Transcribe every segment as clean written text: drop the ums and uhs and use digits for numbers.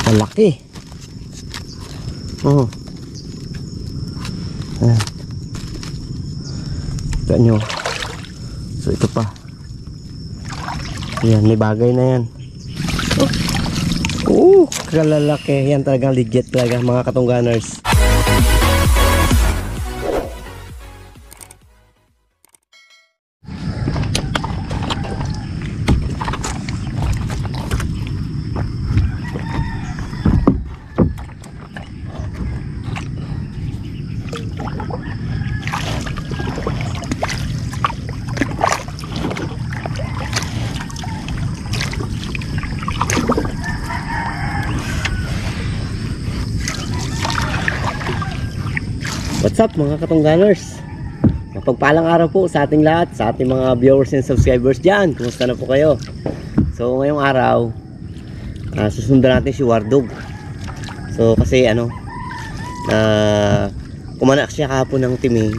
Ang laki. Ayan. Ito nyo. So ito pa. Ayan, may bagay na yan. Kalalaki. Yan talagang legit talaga mga katungganers. What's up mga katungganers? Mapagpalang araw po sa ating lahat, sa ating mga viewers and subscribers dyan. Kumusta na po kayo? So ngayong araw, susundan natin si Wardog. So kasi kumanak siya kahapon ng timing.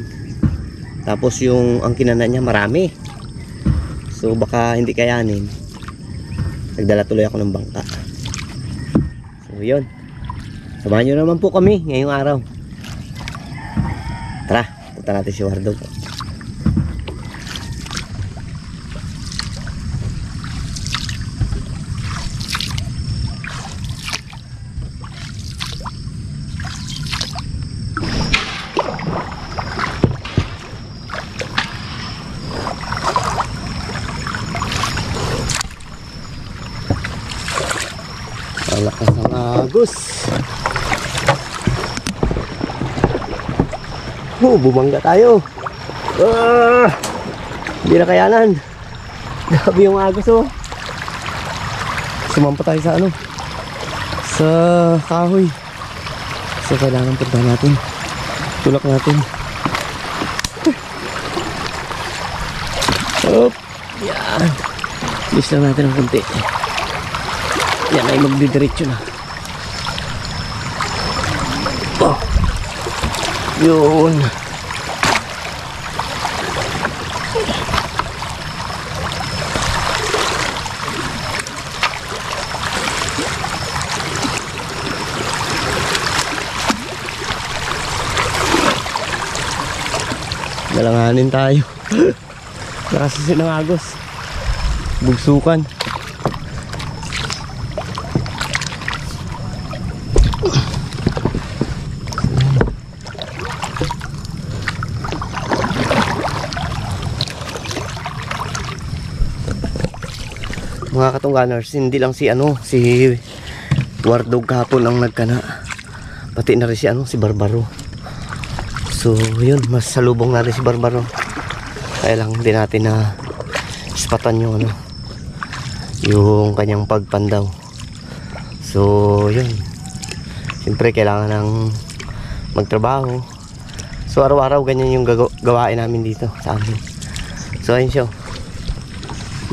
Tapos yung ang kinana niya marami. So baka hindi kayanin. Nagdala tuloy ako ng bangka. So yun, samahan nyo naman po kami ngayong araw. Tara, punta natin si Wardog. Malakas ang agos. Bumangga tayo. Hindi na kayanan. Grabe yung agos Sumampa tayo sa sa kahoy. So kailangan punta natin. Tulak natin. Yan. Bilis lang natin ang kunti. Yan ay magdidiretso na. Yun. Nalanganin tayo. Nakasisi ng agos. Bugsukan. Mga katungganers, hindi lang si Wardog kahapon ang nagkana, pati na rin si Barbaro. So yun, mas salubong na rin si Barbaro, kaya lang hindi natin na ispatan yung yung kanyang pagpandaw. So yun, siyempre kailangan ng magtrabaho. So araw-araw ganyan yung gawain namin dito sa amin. So ayun siya,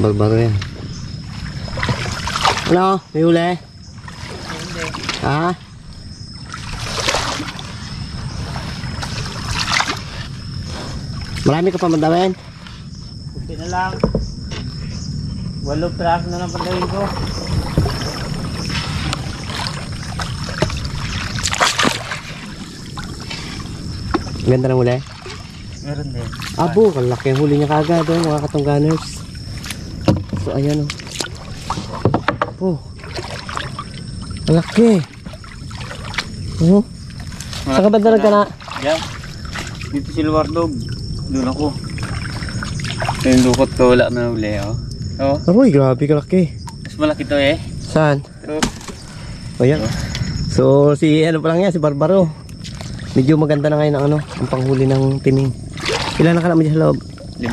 Barbaro yan. Ano? May huli? Hindi. Ha? Marami ka pa mandawin? Kunti na lang. 8 track na lang pandawin ko. Ganda ng huli? Meron din. Abo, kalaki ang huli niya kagad mga katungganers. So ayan malaki. Saan ka ba ka na? Diyan. Dito si Wardog. Doon ako. Yung lukot ko wala na uli. Aroy, grabe kalaki. Mas malaki to Saan? Ito. Ayan. So si pa lang yan, si Barbaro. Medyo maganda na ngayon ang panghuli ng timing. Ilan na ka naman dyan sa loob? 5.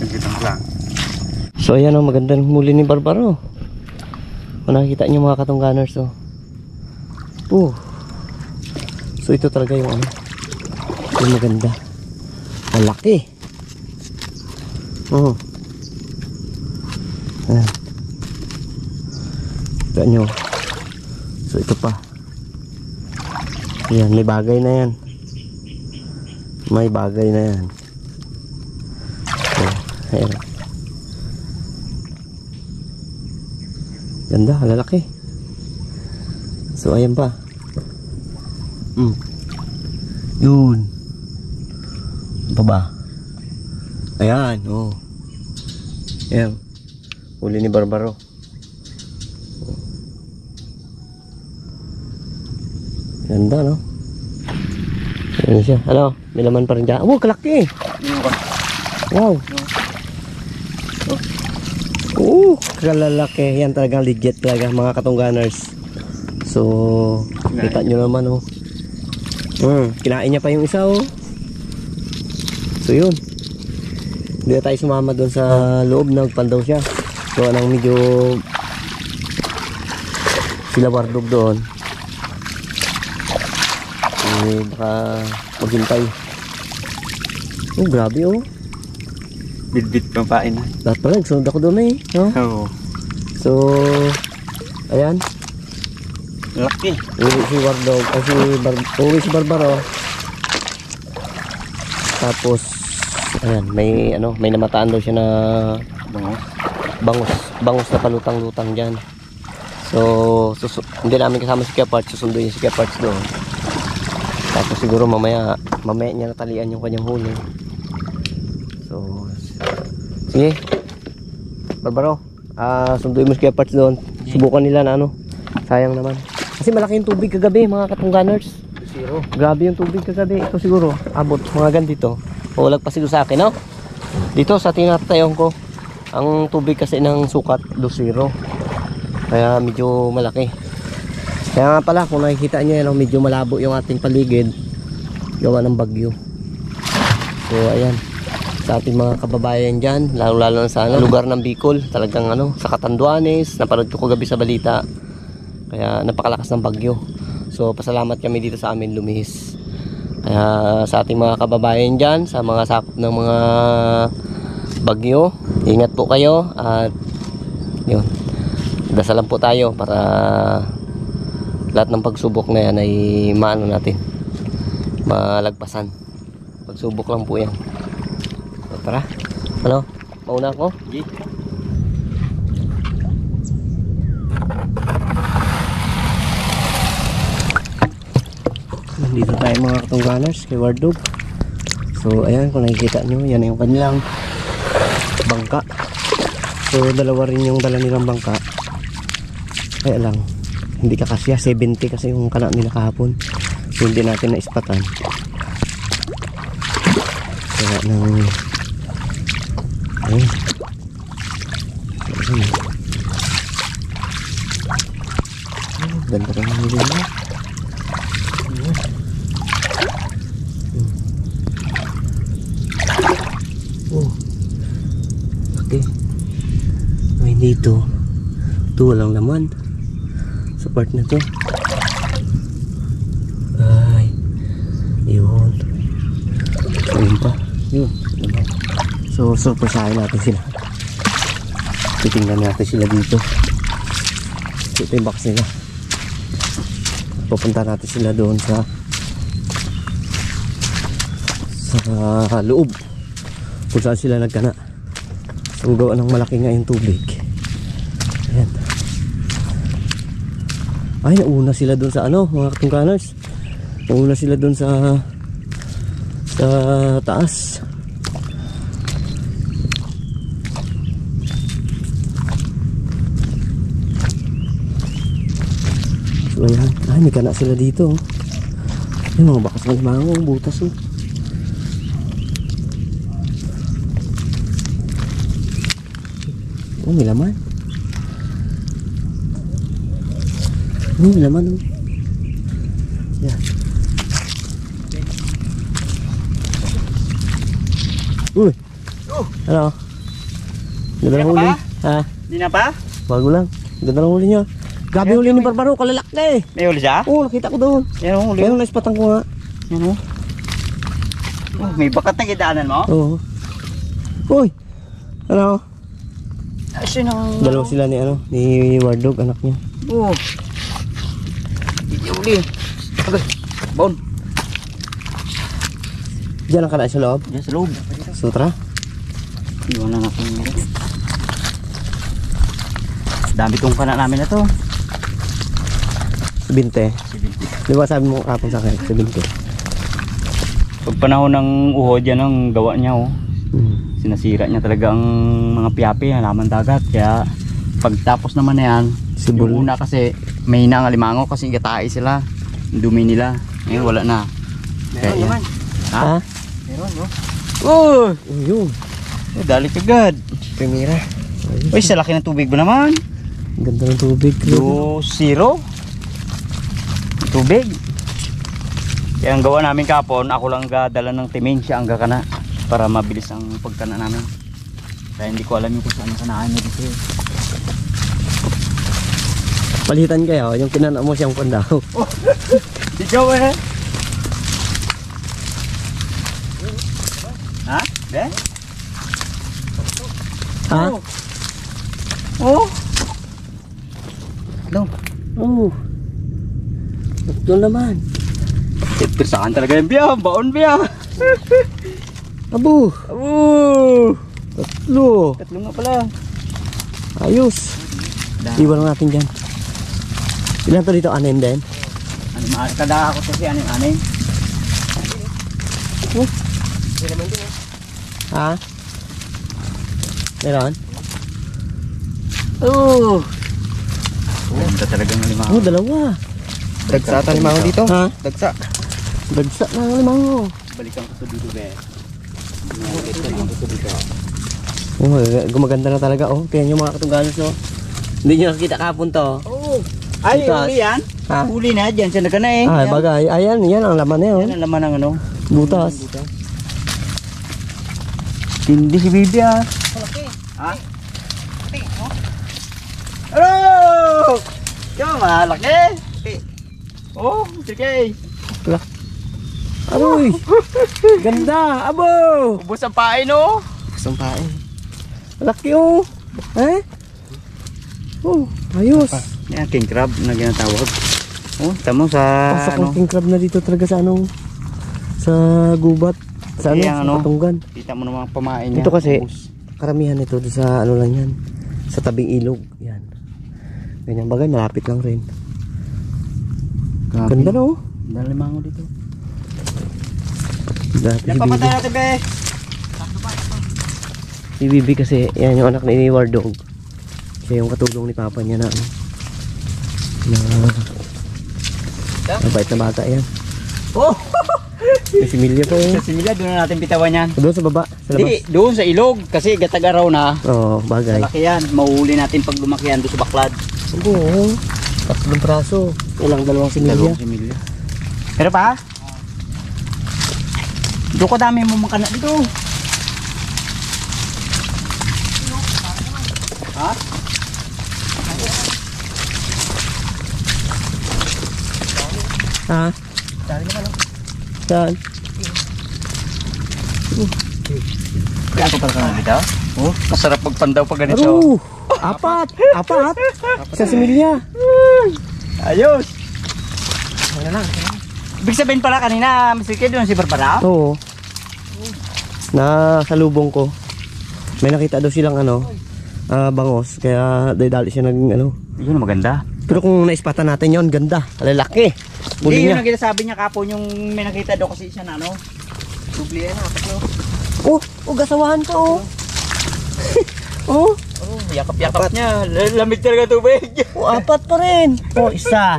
Nagkitang lang. So ayan maganda ng huli ni Barbaro. Kung nakikita nyo mga katungganers so ito talaga yung yung maganda, malaki. Ayan. Ito nyo. So ito pa. Ayan, may bagay na yan. May bagay na yan. Ayan. Ganda, lalaki. So ayan pa. Yun. Ano pa ba? Ayan, oh. Ayan. Huli ni Barbaro. Ganda, no? Ayan siya. Ano? May laman pa rin dyan. Oh, kalaki! Wow! Kalalaki. Yan talagang legit talaga, mga katungganers. So, kita nyo naman, oh. Kinain niya pa yung isa, oh. So, yun. Hindi na tayo sumama doon sa loob. Nagpandaw siya. So, anong medyo sila Wardog doon. Eh, baka maghintay. Oh, grabe, oh. Bit-bit pang pain na. Lahat pala, nagsunod ako doon eh. No? Oo. So, ayan. Laki. Uwi si Wardog, uwi si Barbaro. Tapos, ayan, may namataan daw siya na bangus na palutang-lutang dyan. So, hindi namin kasama si Kuya Parts, susunduin niya si Kuya Parts doon. Tapos siguro mamaya niya natalian yung kanyang huli. So, sige, Barbaro, sunduin mo si Kuya Parts doon. Subukan nila na sayang naman. Kasi malaki yung tubig kagabi, mga katungganers. Zero. Grabe yung tubig kagabi. Ito siguro, abot mga ganito. O lagpas siguro sa akin, no? Dito sa tinatayon ko, ang tubig kasi ng sukat, 2-0. Kaya medyo malaki. Kaya nga pala, kung nakikita nyo, medyo malabo yung ating paligid. Gawa ng bagyo. So, ayan. Sa ating mga kababayan dyan, lalo-lalo sa lugar ng Bicol, talagang sa Catanduanes, napanood ko kagabi sa balita. Kaya napakalakas ng bagyo. So pasalamat kami dito sa amin lumihis. Kaya sa ating mga kababayan dyan, sa mga sakop ng mga bagyo, ingat po kayo. At yun, dasalan po tayo para lahat ng pagsubok na yan ay natin, malagpasan. Pagsubok lang po yan. So tara, mauna ako. Okay. Dito tayo mga katungganers kay Wardog. So ayan, kung nakikita nyo, yan yung kanilang bangka. So dalawa rin yung dala nilang bangka. Kaya lang, hindi kakasya, 70 kasi yung kana nila kahapon. So hindi natin naispatan. Kaya nang ayun. Ganda rin ang nila. Okay. Ay dito. Ito walang laman. Sa part na to. Ay. Yun. Ayun pa. Yun. So surpresahin natin sila. Titingnan natin sila dito. Ito yung box nila. Pupunta natin sila doon sa loob kung saan sila nagkana. So gawa ng malaki nga yung tubig. Ayan. Ay, nauna sila doon sa mga katungganers. Nauna sila doon sa taas. So ayan. Ay, may kana sila dito. Ay, mga bakas ng mangong butas oh. Oh, may laman. Oh, may laman oh. Yeah. Uy. Ano? Ganda lang huli. Ha? Hindi na pa? Bago lang. Ganda lang huli niya. Gabi huli ni Barbaro, kalalaki. May huli siya? Oo, nakita ko doon. Yan o, huli. Kaya naispatan ko nga. Yan o. Oh, may bakat na gidaanan mo? Oo. Uy. Ano? Asin ang... Dalawa sila ni Wardog, anak niya. Oo. Hindi huli. Agay. Baon. Diyan ang kanaan sa loob. Diyan sa loob. Sutra. Iwan na natin nito. Dami tong kana namin na to. 20. 70. Di ba sabi mo kapon sa akin? 70. Pag panahon ng uhod yan ang gawa niya oh. Hmm. Sinasira niya talaga ang mga piyapi, halaman dagat. Kaya pagtapos naman na yan, Sibol. yung una kasi may na ang alimango kasi gatay sila. Yung dumi nila. Ngayon wala na. Kaya yan. Ha? Ha? Meron no? Oh! Yun. Dali kagad. Primera. Ayos. Uy, sa laki ng tubig ba naman? Ganda ng tubig. 2-0 tubig. Kaya ang gawa namin kapon, ako lang gadala ng timin, siya ang gakana para mabilis ang pagkana namin. Kaya hindi ko alam yung kung saan kanaan na dito. Palitan kayo, yung kinana mo siyang pandaw. Oh, ikaw eh. Ha? Be? Ha? Oh. No. Oo. Doon naman. Pirsaan talaga yung biya, baon biya. Abo. Oh. Tatlo. Tatlo nga pala. Ayos. Iwan lang natin dyan. Ilan to dito? Anim din? Kada ako kasi aning-aning. Ha? Meron? Oh. Ganda talaga ng limango. Oh, dalawa. Dagsa ta limango dito. Ha? Dagsa. Dagsa na ang limango. Balikan ko sa dito be. Oh, gumaganda na talaga. Oh, tingnan nyo mga katunggalos. Oh. Hindi nyo nakikita kahapon to. Oh. Ay, Butas. huli yan. Ha? Huli na dyan. Siya na ka na eh. Ah, bagay. Ayan, yan ang laman na yun. Yan ang laman ng ano. Butas. Hindi si Bibi ah. Malaki. Ha? Malaki, oh. Hello! Yung malaki. Oh, sige. Aroy! Ganda! Abo! Ubus ang pain oh. Sampain. Laki oh! Eh? Oh, ayos. Yan, king crab na ginatawag. Oh, tamo sa Pasok ano. ng king crab na dito talaga sa anong sa gubat. Sa ano? Kaya Sa ano? Patunggan. Kita mo naman pamain niya. Ito kasi, Ubus. karamihan ito doon sa ano lang yan. Sa tabing ilog. Yan. Ganyan bagay, malapit lang rin. Grabe. Ganda no? Ganda ng limango dito. Dati Yan, papatay natin be. si Bibi kasi, yan yung anak ni War Dog. Siya yung katulong ni Papa niya na ano. Mabait na bata yan. Oh! May similya pa Sa eh. simila, doon na natin bitawan yan. Doon sa baba, sa labas. Hindi, doon sa ilog. Kasi gatag-araw na. Oo, bagay. Malaki yan. Mahuli natin pag lumaki yan doon sa baklad. Oo. Tatlong praso. Walang dalawang similya. similya. Pero pa? Doon ko dami mo makana dito. Ha? Ha? Saan? Kaya ako pala ka dito? Oh, masarap magpandaw pag ganito. Aro! Apat! Apat! Sa similya. Ayos! Wala lang. Ibig sabihin pala kanina, Mr. Kid, doon si Barbara? Oo. Nasalubong ko. May nakita daw silang ano, bangos. Kaya dali siya nag ano. Yun ang maganda. Pero kung naispatan natin yon, ganda. Lalaki. Hindi, Huli yun niya. ang sabi niya kapon yung may nakita daw kasi siya na ano. Dubli yan, tatlo. Oh, gasawahan ka oh. Oh, Oh, yakap-yakap niya. Lamig talaga tubig. oh, apat pa rin. Oh, isa.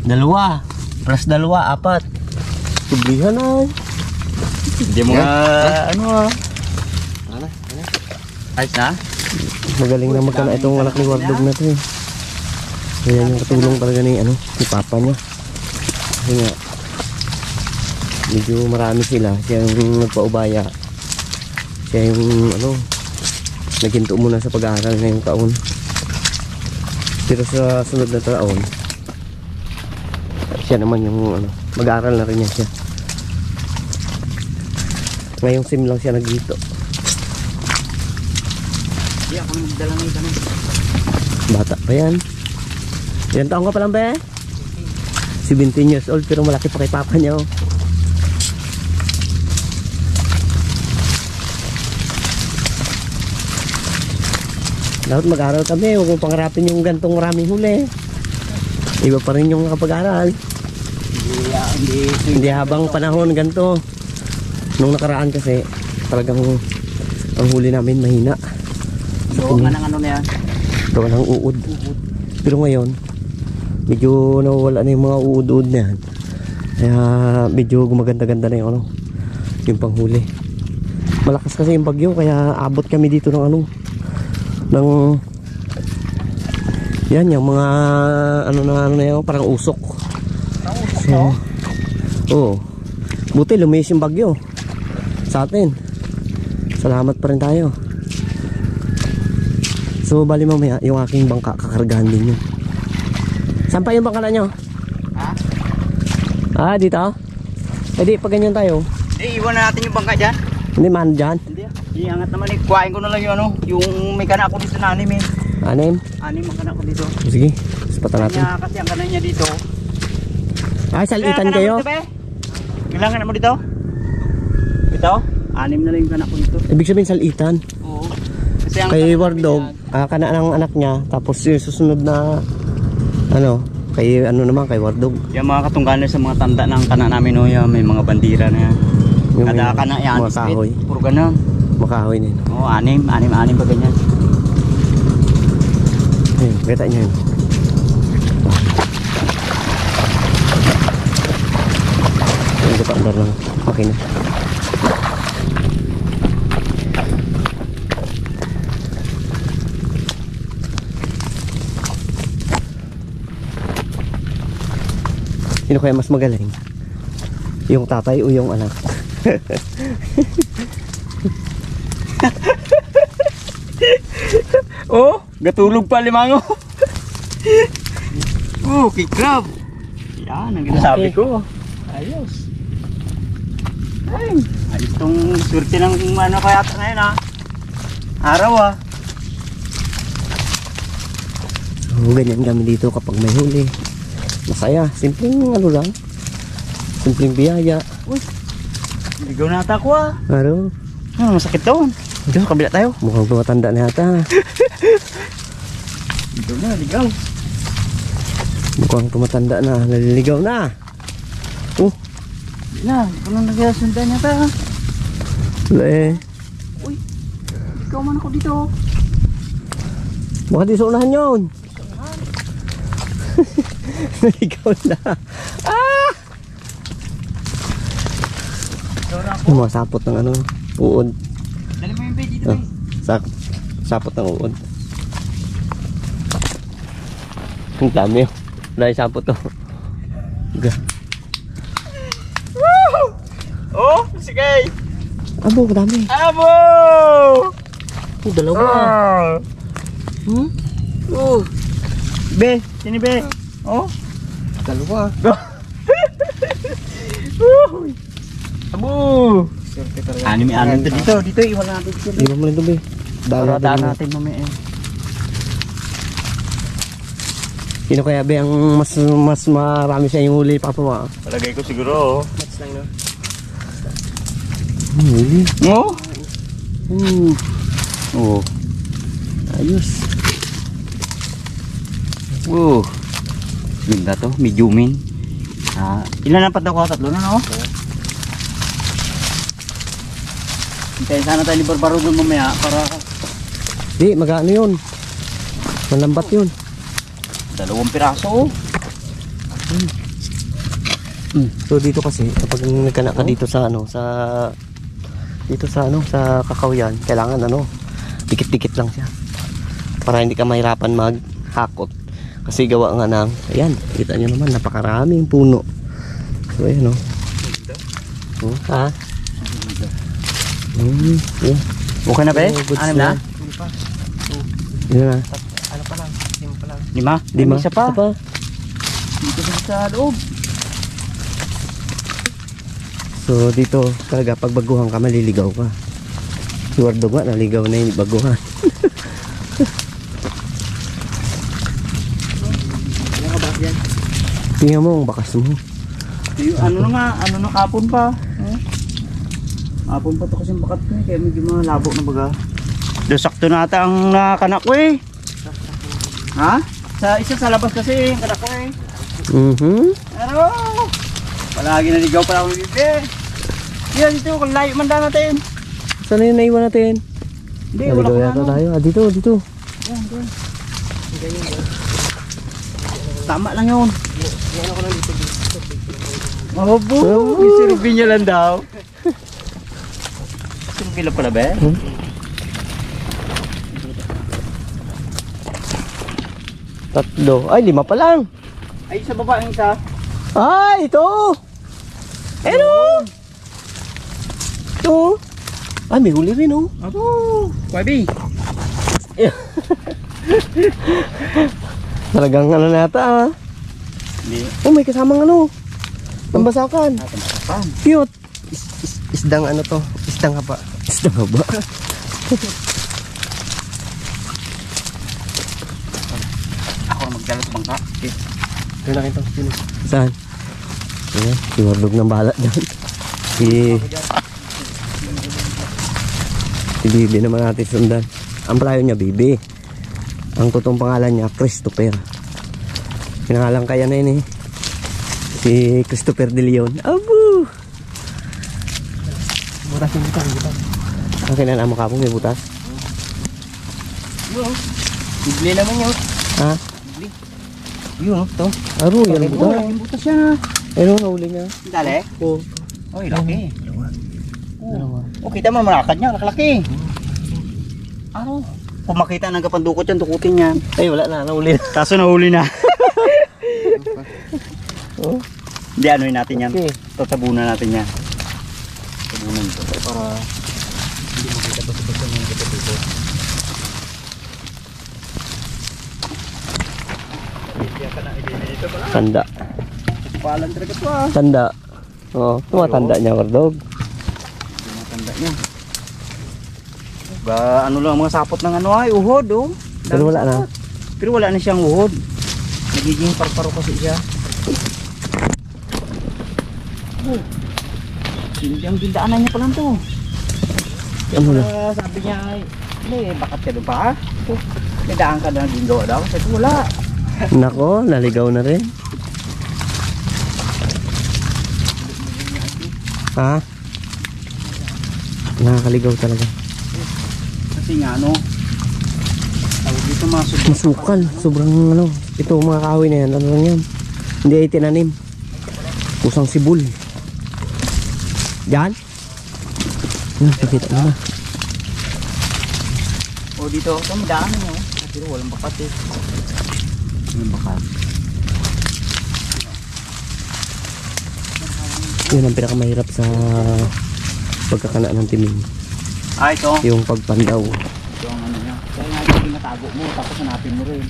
Dalawa. Plus dalawa, apat. Tublihan na. Hindi mo nga, ano ah. Ayos na? Magaling na magkana itong anak ni Wardog na to eh. Ayan yung katulong talaga ni ano, ni Papa niya. Kasi nga, medyo marami sila. Siya yung nagpaubaya. Siya yung ano, naghinto muna sa pag-aaral ngayong taon. Pero sa sunod na taon, siya naman yung ano, mag-aaral na rin niya siya. Ngayong sim lang siya nagdito. Hindi ako nagdala ng iba na. Bata pa yan. Ilan taong ka pa lang ba eh? 17 years old pero malaki pa kay Papa niya oh. Dapat mag-aral kami, huwag mong pangarapin yung gantong maraming huli. Iba pa rin yung kapag-aral. Hindi habang panahon ganito. Nung nakaraan kasi talagang ang huli namin mahina. So, ano na yan? Gawa ng uod. Pero ngayon medyo nawawala na yung mga uod-uod na yan. Kaya medyo gumaganda-ganda na yung ano, yung panghuli. Malakas kasi yung bagyo kaya abot kami dito ng ano, ng yan yung mga ano na yun, parang usok. So, oo. Buti lumayas yung bagyo sa atin. Salamat pa rin tayo. So bali mamaya yung aking bangka kakargahan din yun. Saan pa yung bangka na nyo? Ah, dito? Eh di, pag ganyan tayo. Hindi, iwan na natin yung bangka dyan. Hindi man dyan. Hindi, iangat naman eh. Kuhain ko na lang yung ano, yung may kana ako dito na anim eh. Anim? Anim ang kana ko dito. Sige, spatan natin. Kanya, kasi ang kana niya dito. Ay, salitan kayo? Kailangan mo dito? Ito? Anim na lang yung kana ko dito. Ibig sabihin salitan. Oo. Kasi ang Kay Wardog, kana ng anak niya. Tapos yung susunod na ano, kay ano naman, kay Wardog. yung mga katunggalan sa mga tanda ng kana namin no, yung may mga bandira na yan. Yung Kada kana yan, mga kahoy. puro ganun. Makahoy na yun. Oo, anim pa ganyan. Ayun, beta nyo yun. Ayun, ito paandar lang. Okay na. Sino kaya mas magaling? Yung tatay o yung anak? Oh, gatulog pa limango. Oh, kay crab. Yan, ang ginasabi ko. Ayos. Ay, ayos tong swerte ng ano kaya ngayon ha. Araw ah. So, ganyan kami dito kapag may huli. Masaya, simpleng ano lang. Simpleng biyaya. Uy, ligaw na ata ko ah. Ano? Masakit doon. Dito, kabila tayo. Mukhang tumatanda na yata. Ligaw na, ligaw. Mukhang tumatanda na. Naliligaw na. Hindi na, ikaw lang nagkasundan yata ha. Wala eh. Uy, ikaw man ako dito. Baka di sa unahan yun. Naligaw na. Ah! Ikaw na ako. Yung mga sapot ng ano, uod. Dali mo yung bed dito Ah, eh. sapot ng uod. Ang dami yun. Wala yung sapot to. Oh, sige. Abo, kadami. Abo! Dalawa. Hmm? Be, sini be. Oh, Dalawa. abo. Anim to dito iwan natin dito. Iwan mo rin ito, be. Para daan Daan natin mamaya eh. Sino kaya, be, ang mas marami siya yung huli, Papa mo? Palagay ko siguro oh. Mats lang, no? Huli. Oh? Oh. Ayos. Oh. Ganda to, mediumin. Ilan na pataw ko? Tatlo na no? Hintayin sana tayo ni Barbaro doon mamaya para Di, mag-ano yun. Malambat yun. 2 piraso oh. So dito kasi, kapag nagkana ka dito sa ano, sa kakawyan, kailangan ano, dikit-dikit lang siya. Para hindi ka mahirapan maghakot. Kasi gawa nga ng, ayan, kita nyo naman, napakaraming puno. So ayan o. Ha? Yeah. Okay na ba eh? Oh, goods Anim na? Yun na. Ano pa lang? 5 pa lang. 5? Di ma? Isa pa. Isa Dito sa loob. So dito talaga pag baguhan ka maliligaw ka. Si Wardo nga naligaw na yung baguhan. Tingnan mo ang bakas mo. Ano na nga, ano na kapon pa. Kapon pa to kasi bakat ko eh, kaya medyo malabo na baga. Do sakto na ata ang nakanak ko eh. Ha? Isa sa labas kasi, kada ko eh. Ano? Palagi naligaw pala akong bibig. Yan, dito, kung layo man daan natin. Saan na yun naiwan natin? Hindi, wala Naligaw ko yata ano. tayo. Dito, dito. Yan, doon. Tama lang yun. Opo, si Ruby niya lang daw. Si Ruby lang pala ba? Tatlo. Ay, 5 pa lang. Ay, sa baba yung isa. Ay, ito. Ano? Ito. Ay, may huli rin, oh. Opo, Kwabi. Talagang ano nata, ah. Hindi. Oh, may kasamang ano. Tambasakan. Pan. Cute. Isdang ano to? Isdang haba. Isdang haba. Ako ang magdala sa bangka. Okay. Kaya nakita ko sino. Saan? Ayan, si Warlog ng balat dyan. Si Bibi naman natin sundan. Ang palayo niya, Bibi. Ang totoong pangalan niya, Christopher. Pinangalan kaya na yun eh. Si Christopher De Leon. Abu! Butas yung butas, butas. Ang kinanaan mo kapong may butas? Bibli naman yun. Ha? Yun, ito. Aro, yan ang butas. Yung butas yan ha. Ayun, nahuli niya. Dali? Oo. Oy, laki. Oh, kita mo malakad niya, laki. Ano? Kung makita ng kapandukot yan, tukutin yan. Ay, wala na, nahuli na. Kaso nahuli na. Oh. Hindi, anuin natin yan. Okay. Tatabunan natin yan. Tabunan ito. Para hindi makita basta-basta ng kapandukot. Tanda. Palan talaga ito ah. Tanda. Oo, tumatanda niya, Wardog. Matanda niya. Ba, ano lang mga sapot ng ano ay, uhod oh. Pero wala na. Pero wala na siyang uhod. Nagiging parparo kasi siya. Oh. Hindi ang dindaanan niya pa lang to. Ano na? Sabi niya ay, bakat ka doon pa? Oh, may daan ka na naging gawa daw. Sabi ko, wala. Nako, naligaw na rin. Ha? Nakakaligaw talaga. Kasi nga ano, tawag dito masubok. Masukal, sobrang ano. Ito mga kahoy na yan, ano lang yan. Hindi ay tinanim. Kusang sibul. Diyan? Nakikita mo na. O dito, ito may daan niyo. Pero walang bakat eh. Walang bakat. Yun ang pinakamahirap sa pagkakana ng timing. Ah, ito. Yung pagpandaw. Ito ang ano niya. Kaya nga hindi matago mo, tapos hanapin mo rin.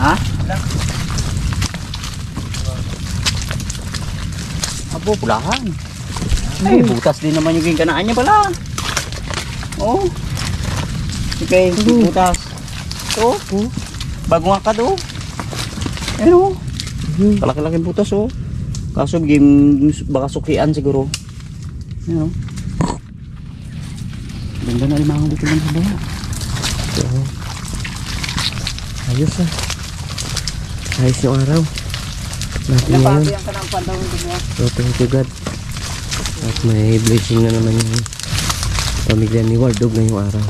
Ha? Abo, pulahan. Ay, butas din naman yung kanaan niya pala. Oh. Okay, butas. Ito. Bago nga ka do. Ano? Kalaki-laki butas oh. Kaso baka sukian siguro. Ano? Ganda na limangan dito lang sa baba. So, ayos ah. Ayos yung araw natin ngayon. Napapayang ka ng pandaw dito mo. So thank you God. At may blessing na naman yung pamilya ni Wardog ngayong araw.